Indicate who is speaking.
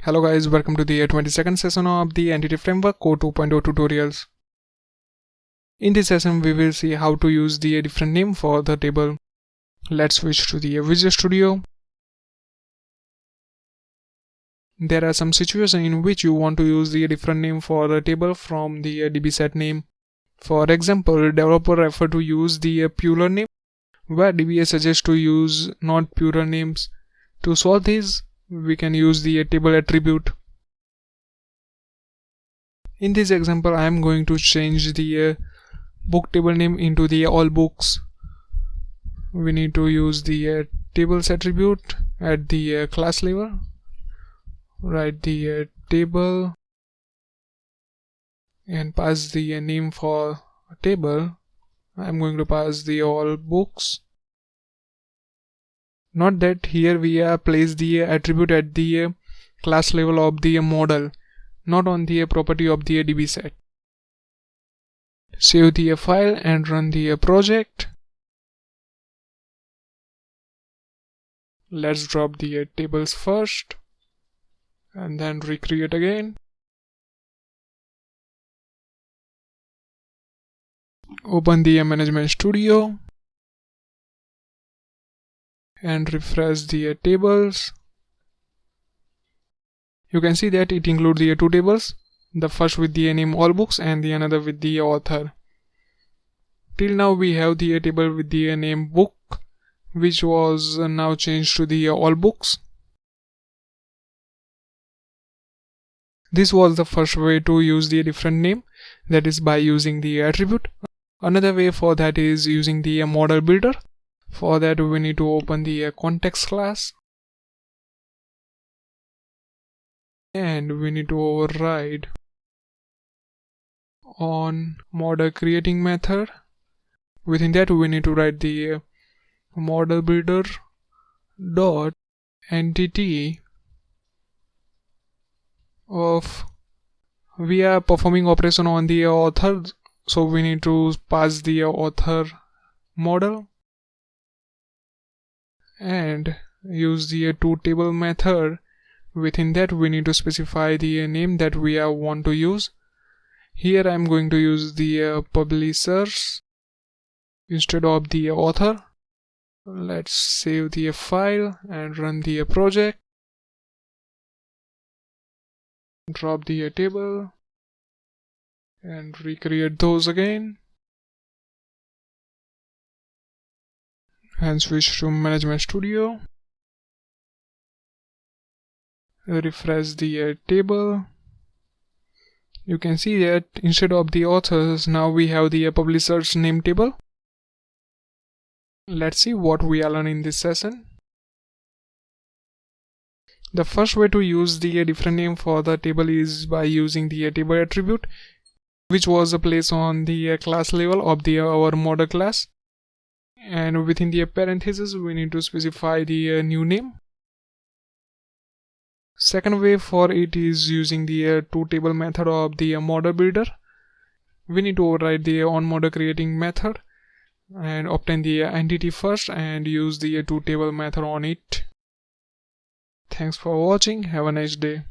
Speaker 1: Hello guys, welcome to the 22nd session of the Entity Framework Core 2.0 tutorials. In this session we will see how to use the different name for the table. Let's switch to the Visual Studio. There are some situations in which you want to use the different name for the table from the DB set name. For example, developer prefer to use the plural name, where DBA suggests to use not plural names. To solve this, we can use the table attribute. In this example, I am going to change the book table name into the all books. We need to use the tables attribute at the class level. Write the table and pass the name for a table. I am going to pass the all books. Note that here we place the attribute at the class level of the model, not on the property of the DB set. Save the file and run the project. Let's drop the tables first and then recreate again. Open the Management Studio and refresh the tables. You can see that it includes the two tables, the first with the name all books and the another with the author. Till now we have the table with the name book, which was now changed to the all books. This was the first way to use the different name, that is by using the attribute. Another way for that is using the model builder. For that we need to open the context class and we need to override on model creating method. Within that we need to write the model builder dot entity of, we are performing operation on the author, so we need to pass the author model and use the toTable method. Within that we need to specify the name that we want to use. Here I am going to use the publishers instead of the author. Let's save the file and run the project. Drop the table and recreate those again and switch to Management Studio. Refresh the table. You can see that instead of the authors, now we have the publishers name table. Let's see what we are learning in this session. The first way to use the different name for the table is by using the table attribute, which was placed on the class level of our model class, and within the parentheses we need to specify the new name. Second way for it is using the toTable method of the model builder. We need to override the on model creating method and obtain the entity first and use the toTable method on it. Thanks for watching. Have a nice day.